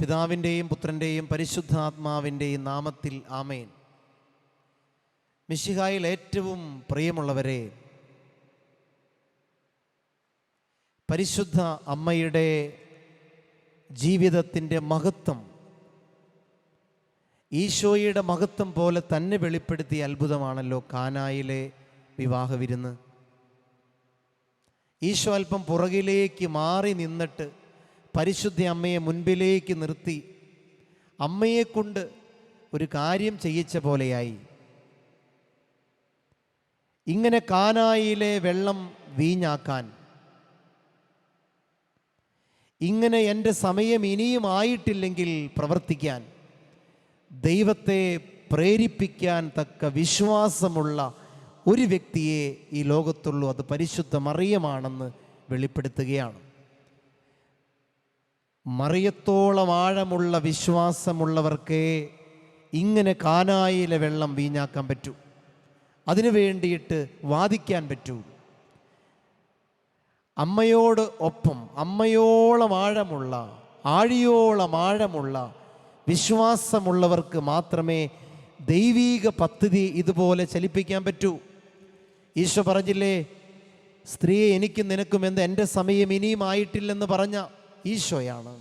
പിതാവിൻ്റെയും പുത്രൻ്റെയും പരിശുദ്ധാത്മാവിൻ്റെയും നാമത്തിൽ ആമേൻ. മിശിഹായിൽ ഏറ്റവും പ്രിയമുള്ളവരെ, പരിശുദ്ധ അമ്മയുടെ ജീവിതത്തിൻ്റെ മഹത്വം ഈശോയുടെ മഹത്വം പോലെ തന്നെ വെളിപ്പെടുത്തിയ അത്ഭുതമാണല്ലോ കാനായിലെ വിവാഹ വിരുന്ന്. ഈശോ അല്പം പുറകിലേക്ക് മാറി നിന്നിട്ട് പരിശുദ്ധ അമ്മയെ മുൻപിലേക്ക് നിർത്തി അമ്മയെക്കൊണ്ട് ഒരു കാര്യം ചെയ്യിച്ച പോലെയായി. ഇങ്ങനെ കാനായിലെ വെള്ളം വീഞ്ഞാക്കാൻ, ഇങ്ങനെ എൻ്റെ സമയം ഇനിയും ആയിട്ടില്ലെങ്കിൽ പ്രവർത്തിക്കാൻ, ദൈവത്തെ പ്രേരിപ്പിക്കാൻ തക്ക വിശ്വാസമുള്ള ഒരു വ്യക്തിയെ ഈ ലോകത്തുള്ളൂ. അത് പരിശുദ്ധ മറിയമാണെന്ന് വെളിപ്പെടുത്തുകയാണ്. മറിയത്തോളം ആഴമുള്ള വിശ്വാസമുള്ളവർക്കേ ഇങ്ങനെ കാനായിലെ വെള്ളം വീഞ്ഞാക്കാൻ പറ്റൂ, അതിനു വേണ്ടിയിട്ട് വാദിക്കാൻ പറ്റൂ. അമ്മയോട് ഒപ്പം അമ്മയോളം ആഴമുള്ള, ആഴിയോളം ആഴമുള്ള വിശ്വാസമുള്ളവർക്ക് മാത്രമേ ദൈവീക പദ്ധതി ഇതുപോലെ ചലിപ്പിക്കാൻ പറ്റൂ. ഈശോ പറഞ്ഞില്ലേ, സ്ത്രീയെ എനിക്കും നിനക്കും എന്ന് എൻ്റെ സമയം ഇനിയും ആയിട്ടില്ലെന്ന് പറഞ്ഞ ഈശോയാണ്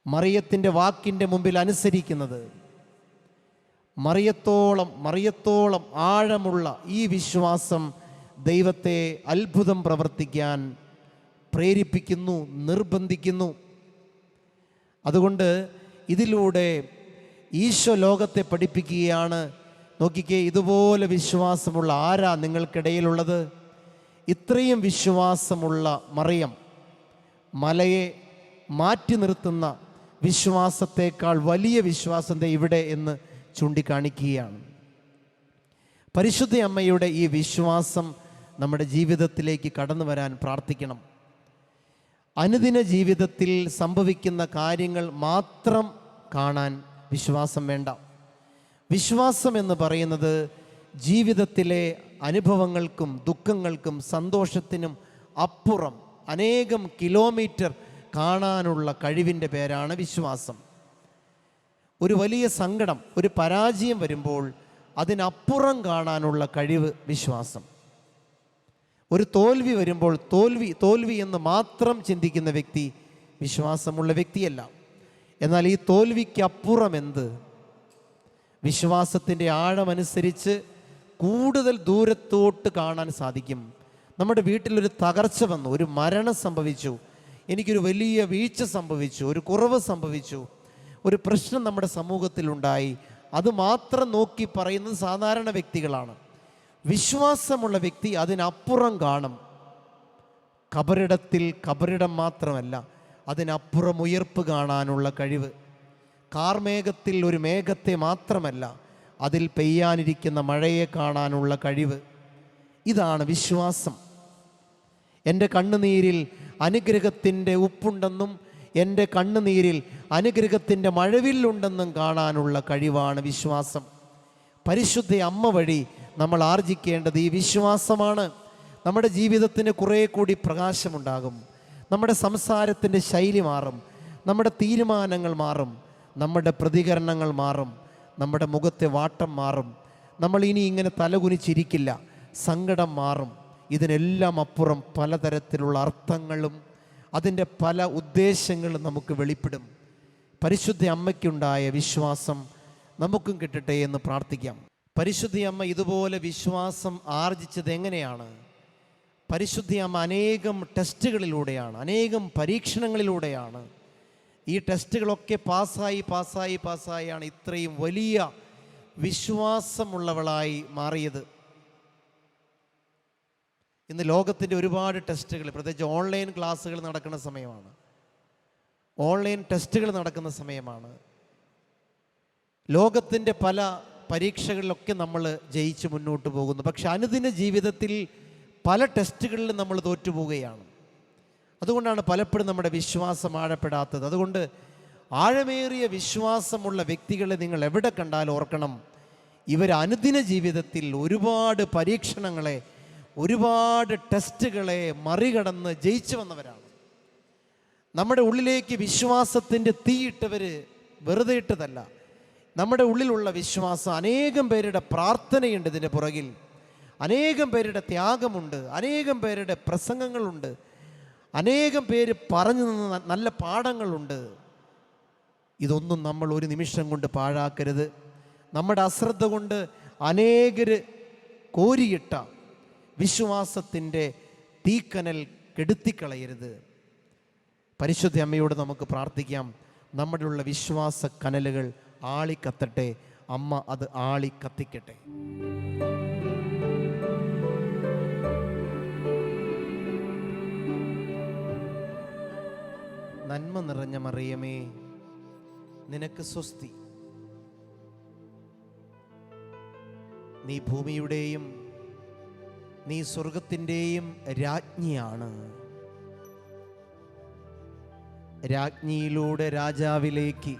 മറിയത്തിൻ്റെ വാക്കിൻ്റെ മുമ്പിൽ അനുസരിക്കുന്നത്. മറിയത്തോളം ആഴമുള്ള ഈ വിശ്വാസം ദൈവത്തെ അത്ഭുതം പ്രവർത്തിക്കാൻ പ്രേരിപ്പിക്കുന്നു, നിർബന്ധിക്കുന്നു. അതുകൊണ്ട് ഇതിലൂടെ ഈശോ ലോകത്തെ പഠിപ്പിക്കുകയാണ്. നോക്കിക്കേ, ഇതുപോലെ വിശ്വാസമുള്ള ആരാ നിങ്ങൾക്കിടയിലുള്ളത്? ഇത്രയും വിശ്വാസമുള്ള മറിയം മലയെ മാറ്റി നിർത്തുന്ന വിശ്വാസത്തേക്കാൾ വലിയ വിശ്വാസം ഇവിടെ എന്ന് ചൂണ്ടിക്കാണിക്കുകയാണ്. പരിശുദ്ധ അമ്മയുടെ ഈ വിശ്വാസം നമ്മുടെ ജീവിതത്തിലേക്ക് കടന്നു വരാൻ പ്രാർത്ഥിക്കണം. അനുദിന ജീവിതത്തിൽ സംഭവിക്കുന്ന കാര്യങ്ങൾ മാത്രം കാണാൻ വിശ്വാസം വേണ്ട. വിശ്വാസം എന്ന് പറയുന്നത് ജീവിതത്തിലെ അനുഭവങ്ങൾക്കും ദുഃഖങ്ങൾക്കും സന്തോഷത്തിനും അപ്പുറം അനേകം കിലോമീറ്റർ കാണാനുള്ള കഴിവിൻ്റെ പേരാണ് വിശ്വാസം. ഒരു വലിയ സങ്കടം, ഒരു പരാജയം വരുമ്പോൾ അതിനപ്പുറം കാണാനുള്ള കഴിവ് വിശ്വാസം. ഒരു തോൽവി വരുമ്പോൾ തോൽവി എന്ന് മാത്രം ചിന്തിക്കുന്ന വ്യക്തി വിശ്വാസമുള്ള വ്യക്തിയല്ല. എന്നാൽ ഈ തോൽവിക്കപ്പുറം എന്ത്? വിശ്വാസത്തിൻ്റെ ആഴമനുസരിച്ച് കൂടുതൽ ദൂരത്തോട്ട് കാണാൻ സാധിക്കും. നമ്മുടെ വീട്ടിലൊരു തകർച്ച വന്നു, ഒരു മരണം സംഭവിച്ചു, എനിക്കൊരു വലിയ വീഴ്ച സംഭവിച്ചു, ഒരു കുറവ് സംഭവിച്ചു, ഒരു പ്രശ്നം നമ്മുടെ സമൂഹത്തിലുണ്ടായി, അത് മാത്രം നോക്കി പറയുന്നത് സാധാരണ വ്യക്തികളാണ്. വിശ്വാസമുള്ള വ്യക്തി അതിനപ്പുറം കാണും. കബറിടം മാത്രമല്ല, അതിനപ്പുറം ഉയർപ്പ് കാണാനുള്ള കഴിവ്. കാർമേഘത്തിൽ ഒരു മേഘത്തെ മാത്രമല്ല, അതിൽ പെയ്യാനിരിക്കുന്ന മഴയെ കാണാനുള്ള കഴിവ്. ഇതാണ് വിശ്വാസം. എൻ്റെ കണ്ണുനീരിൽ അനുഗ്രഹത്തിൻ്റെ ഉപ്പുണ്ടെന്നും എൻ്റെ കണ്ണുനീരിൽ അനുഗ്രഹത്തിൻ്റെ മഴവില്ലുണ്ടെന്നും കാണാനുള്ള കഴിവാണ് വിശ്വാസം. പരിശുദ്ധ അമ്മ വഴി നമ്മൾ ആർജിക്കേണ്ടത് ഈ വിശ്വാസമാണ്. നമ്മുടെ ജീവിതത്തിന് കുറേ കൂടി പ്രകാശമുണ്ടാകും. നമ്മുടെ സംസാരത്തിൻ്റെ ശൈലി മാറും, നമ്മുടെ തീരുമാനങ്ങൾ മാറും, നമ്മുടെ പ്രതികരണങ്ങൾ മാറും, നമ്മുടെ മുഖത്തെ വാട്ടം മാറും. നമ്മൾ ഇനി ഇങ്ങനെ തലകുനിച്ചിരിക്കില്ല, സങ്കടം മാറും. ഇതിനെല്ലാം അപ്പുറം പലതരത്തിലുള്ള അർത്ഥങ്ങളും അതിൻ്റെ പല ഉദ്ദേശങ്ങളും നമുക്ക് വെളിപ്പെടും. പരിശുദ്ധ അമ്മയ്ക്കുണ്ടായ വിശ്വാസം നമുക്കും കിട്ടട്ടെ എന്ന് പ്രാർത്ഥിക്കാം. പരിശുദ്ധ അമ്മ ഇതുപോലെ വിശ്വാസം ആർജിച്ചത് എങ്ങനെയാണ്? പരിശുദ്ധ അമ്മ അനേകം ടെസ്റ്റുകളിലൂടെയാണ്, അനേകം പരീക്ഷണങ്ങളിലൂടെയാണ്. ഈ ടെസ്റ്റുകളൊക്കെ പാസ്സായാണ് ഇത്രയും വലിയ വിശ്വാസമുള്ളവളായി മാറിയത്. ഇന്ന് ലോകത്തിൻ്റെ ഒരുപാട് ടെസ്റ്റുകൾ, പ്രത്യേകിച്ച് ഓൺലൈൻ ക്ലാസ്സുകൾ നടക്കുന്ന സമയമാണ്, ഓൺലൈൻ ടെസ്റ്റുകൾ നടക്കുന്ന സമയമാണ്. ലോകത്തിൻ്റെ പല പരീക്ഷകളിലൊക്കെ നമ്മൾ ജയിച്ച് മുന്നോട്ട് പോകുന്നു. പക്ഷെ അനുദിന ജീവിതത്തിൽ പല ടെസ്റ്റുകളിലും നമ്മൾ തോറ്റുപോവുകയാണ്. അതുകൊണ്ടാണ് പലപ്പോഴും നമ്മുടെ വിശ്വാസം ആഴപ്പെടാത്തത്. അതുകൊണ്ട് ആഴമേറിയ വിശ്വാസമുള്ള വ്യക്തികളെ നിങ്ങൾ എവിടെ കണ്ടാലും ഓർക്കണം, ഇവർ അനുദിന ജീവിതത്തിൽ ഒരുപാട് പരീക്ഷണങ്ങളെ, ഒരുപാട് ടെസ്റ്റുകളെ മറികടന്ന് ജയിച്ചു വന്നവരാണ്. നമ്മുടെ ഉള്ളിലേക്ക് വിശ്വാസത്തിൻ്റെ തീയിട്ടവർ വെറുതെ ഇട്ടതല്ല. നമ്മുടെ ഉള്ളിലുള്ള വിശ്വാസം, അനേകം പേരുടെ പ്രാർത്ഥനയുണ്ട് ഇതിൻ്റെ പുറകിൽ, അനേകം പേരുടെ ത്യാഗമുണ്ട്, അനേകം പേരുടെ പ്രസംഗങ്ങളുണ്ട്, അനേകം പേര് പറഞ്ഞു തന്ന നല്ല പാഠങ്ങളുണ്ട്. ഇതൊന്നും നമ്മൾ ഒരു നിമിഷം കൊണ്ട് പാഴാക്കരുത്. നമ്മുടെ അശ്രദ്ധ കൊണ്ട് അനേകര് കോരിയിട്ട വിശ്വാസത്തിൻ്റെ തീക്കനൽ കെടുത്തിക്കളയരുത്. പരിശുദ്ധ അമ്മയോട് നമുക്ക് പ്രാർത്ഥിക്കാം, നമ്മുടെ ഉള്ള വിശ്വാസ കനലുകൾ ആളിക്കത്തട്ടെ. അമ്മ അത് ആളി കത്തിക്കട്ടെ. നന്മ നിറഞ്ഞ മറിയമേ, നിനക്ക് സ്വസ്തി. നീ ഭൂമിയുടെയും നീ സ്വർഗത്തിൻ്റെയും രാജ്ഞിയാണ്. രാജ്ഞിയിലൂടെ രാജാവിലേക്ക്,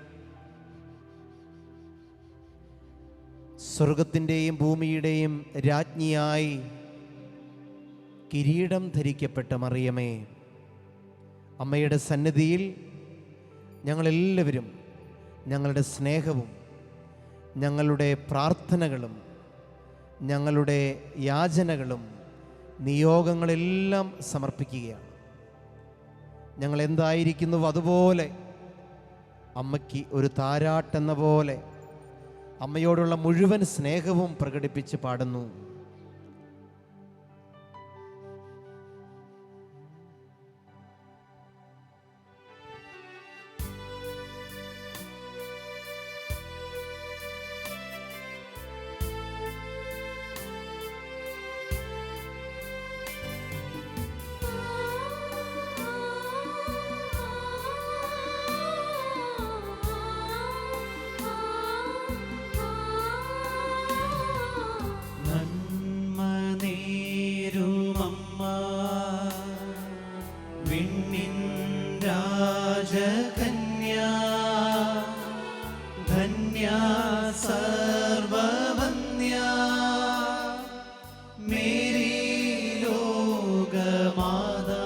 സ്വർഗത്തിൻ്റെയും ഭൂമിയുടെയും രാജ്ഞിയായി കിരീടം ധരിക്കപ്പെട്ട മറിയമേ, അമ്മയുടെ സന്നിധിയിൽ ഞങ്ങളെല്ലാവരും ഞങ്ങളുടെ സ്നേഹവും ഞങ്ങളുടെ പ്രാർത്ഥനകളും ഞങ്ങളുടെ യാചനകളും നിയോഗങ്ങളെല്ലാം സമർപ്പിക്കുകയാണ്. ഞങ്ങൾ എന്തായിരിക്കുന്നുവോ അതുപോലെ അമ്മയ്ക്ക് ഒരു താരാട്ടെന്ന പോലെ അമ്മയോടുള്ള മുഴുവൻ സ്നേഹവും പ്രകടിപ്പിച്ച് പാടുന്നു. രാജകന്യാ ധന്യാ സർവവന്യാ മേരി ലോകമാതാ.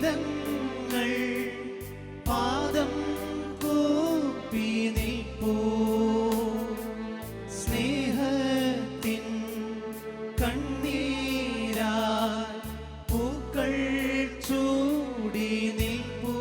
പൈതങ്ങൾ പാദം കൂപ്പി നിൽപ്പൂ, സ്നേഹത്തിൻ കണ്ണീരാൽ പൂക്കൾ ചൂടി നിൽപ്പൂ.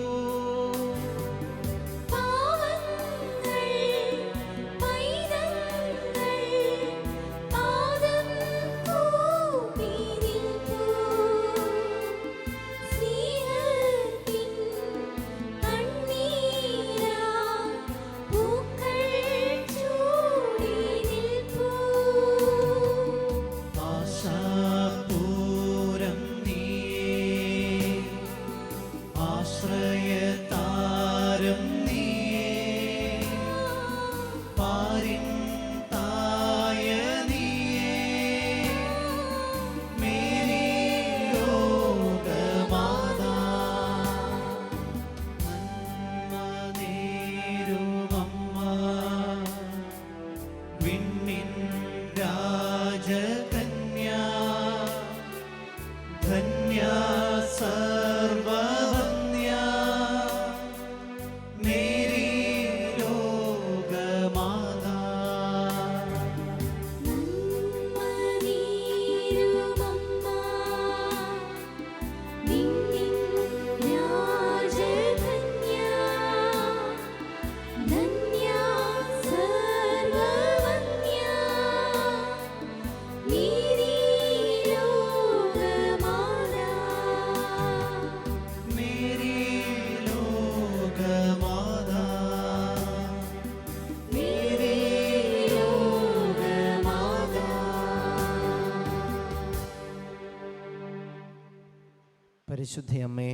പരിശുദ്ധ അമ്മേ,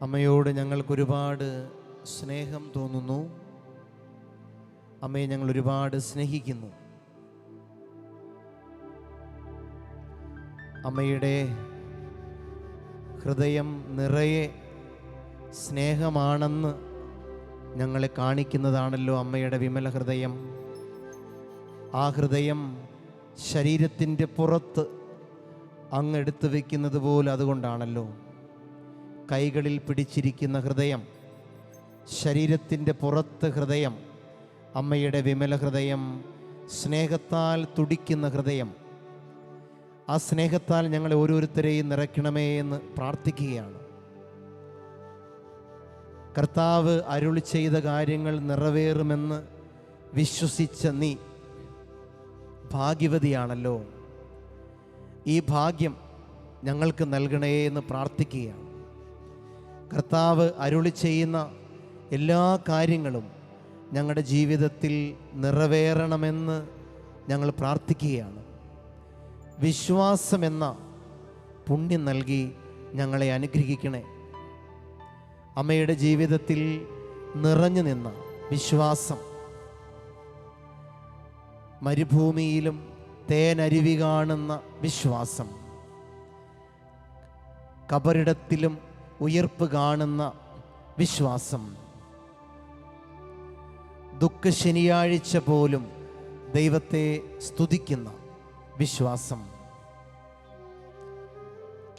അമ്മയോട് ഞങ്ങൾക്ക് ഒരുപാട് സ്നേഹം തോന്നുന്നു. അമ്മയെ ഞങ്ങൾ ഒരുപാട് സ്നേഹിക്കുന്നു. അമ്മയുടെ ഹൃദയം നിറയെ സ്നേഹമാണെന്ന് ഞങ്ങളെ കാണിക്കുന്നതാണല്ലോ അമ്മയുടെ വിമല ഹൃദയം. ആ ഹൃദയം ശരീരത്തിൻ്റെ പുറത്ത് അങ്ങ് എടുത്തു വയ്ക്കുന്നത് പോലെ അതുകൊണ്ടാണല്ലോ. കൈകളിൽ പിടിച്ചിരിക്കുന്ന ഹൃദയം, ശരീരത്തിൻ്റെ പുറത്ത് ഹൃദയം, അമ്മയുടെ വിമല ഹൃദയം, സ്നേഹത്താൽ തുടിക്കുന്ന ഹൃദയം. ആ സ്നേഹത്താൽ ഞങ്ങളെ ഓരോരുത്തരെയും നിറയ്ക്കണമേ എന്ന് പ്രാർത്ഥിക്കുകയാണ്. കർത്താവ് അരുളി ചെയ്ത കാര്യങ്ങൾ നിറവേറുമെന്ന് വിശ്വസിച്ച നീ ഭാഗ്യവതിയാണല്ലോ. ഈ ഭാഗ്യം ഞങ്ങൾക്ക് നൽകണേ എന്ന് പ്രാർത്ഥിക്കുകയാണ്. കർത്താവ് അരുളി ചെയ്യുന്ന എല്ലാ കാര്യങ്ങളും ഞങ്ങളുടെ ജീവിതത്തിൽ നിറവേറണമെന്ന് ഞങ്ങൾ പ്രാർത്ഥിക്കുകയാണ്. വിശ്വാസമെന്ന പുണ്യം നൽകി ഞങ്ങളെ അനുഗ്രഹിക്കണേ. അമ്മയുടെ ജീവിതത്തിൽ നിറഞ്ഞു നിന്ന വിശ്വാസം, മരുഭൂമിയിലും തേനരുവി കാണുന്ന വിശ്വാസം, കബറിടത്തിലും ഉയർപ്പ് കാണുന്ന വിശ്വാസം, ദുഃഖ ശനിയാഴ്ച പോലും ദൈവത്തെ സ്തുതിക്കുന്ന വിശ്വാസം,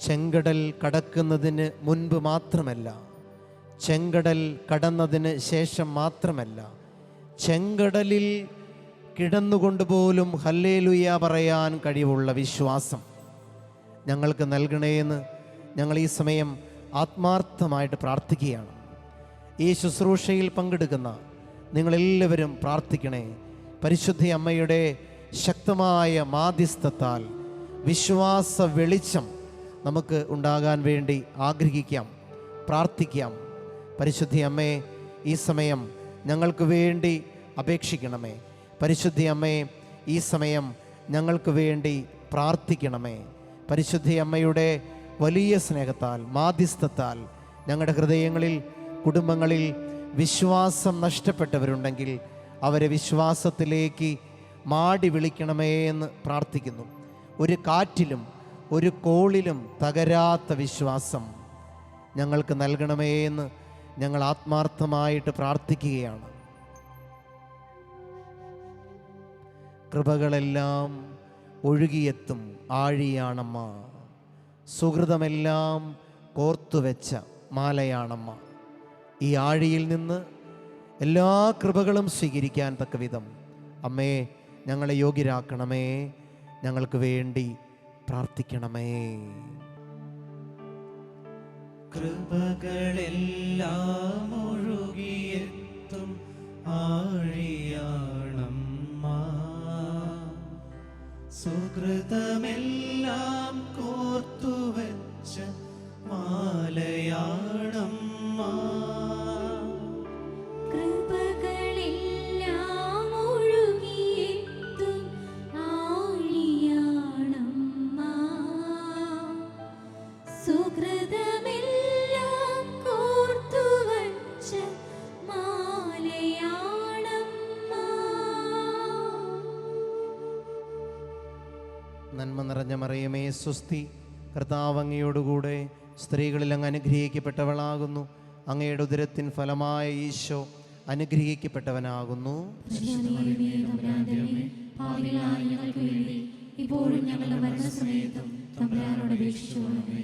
ചെങ്കടൽ കടക്കുന്നതിന് മുൻപ് മാത്രമല്ല, ചെങ്കടൽ കടന്നതിന് ശേഷം മാത്രമല്ല, ചെങ്കടലിൽ കിടന്നുകൊണ്ടുപോലും ഹല്ലേലൂയ പറയാൻ കഴിവുള്ള വിശ്വാസം ഞങ്ങൾക്ക് നൽകണേയെന്ന് ഞങ്ങൾ ഈ സമയം ആത്മാർത്ഥമായിട്ട് പ്രാർത്ഥിക്കുകയാണ്. ഈ ശുശ്രൂഷയിൽ പങ്കെടുക്കുന്ന നിങ്ങളെല്ലാവരും പ്രാർത്ഥിക്കണേ. പരിശുദ്ധ അമ്മയുടെ ശക്തമായ മാധ്യസ്ഥത്താൽ വിശ്വാസ വെളിച്ചം നമുക്ക് ഉണ്ടാകാൻ വേണ്ടി ആഗ്രഹിക്കാം, പ്രാർത്ഥിക്കാം. പരിശുദ്ധ അമ്മയെ ഈ സമയം ഞങ്ങൾക്ക് വേണ്ടി അപേക്ഷിക്കണമേ. പരിശുദ്ധ അമ്മയെ ഈ സമയം ഞങ്ങൾക്ക് വേണ്ടി പ്രാർത്ഥിക്കണമേ. പരിശുദ്ധ അമ്മയുടെ വലിയ സ്നേഹത്താൽ, മാധ്യസ്ഥത്താൽ ഞങ്ങളുടെ ഹൃദയങ്ങളിൽ, കുടുംബങ്ങളിൽ വിശ്വാസം നഷ്ടപ്പെട്ടവരുണ്ടെങ്കിൽ അവരെ വിശ്വാസത്തിലേക്ക് മാടി വിളിക്കണമേ എന്ന് പ്രാർത്ഥിക്കുന്നു. ഒരു കാറ്റിലും ഒരു കോളിലും തകരാത്ത വിശ്വാസം ഞങ്ങൾക്ക് നൽകണമേ എന്ന് ഞങ്ങൾ ആത്മാർത്ഥമായിട്ട് പ്രാർത്ഥിക്കുകയാണ്. കൃപകളെല്ലാം ഒഴുകിയെത്തും ആഴിയാണമ്മ, സുഹൃതമെല്ലാം കോർത്തുവെച്ച മാലയാണമ്മ. ഈ ആഴിയിൽ നിന്ന് എല്ലാ കൃപകളും സ്വീകരിക്കാൻ തക്കവിധം അമ്മേ ഞങ്ങളെ യോഗ്യരാക്കണമേ, ഞങ്ങൾക്ക് വേണ്ടി പ്രാർത്ഥിക്കണമേ. കൃപകളെല്ലാം ഒഴുകിയെത്തും ആഴിയാണമ്മ, സുകൃതമെല്ലാം കോർത്തുവെച്ച മാലയാണമ്മ. കൃപകളെല്ലാം ഒഴുകിയെത്തും ആഴിയാണമ്മ, സുകൃതമെല്ലാം കോർത്തുവച്ച മാലയാണമ്മ. നന്മ നിറഞ്ഞ മറിയമേ സ്വസ്തി, കർത്താവ് അങ്ങയോടുകൂടെ സ്ത്രീകളിൽ അങ്ങ് അനുഗ്രഹിക്കപ്പെട്ടവളാകുന്നു. അങ്ങയുടെ ഉദരത്തിൻ ഫലമായ ഈശോ അനുഗ്രഹിക്കപ്പെട്ടവനാകുന്നു. ഇപ്പോഴും ഞങ്ങളുടെ മരണസമയത്തും തമ്പുരാനോട് അപേക്ഷിച്ചുകൊള്ളണമേ.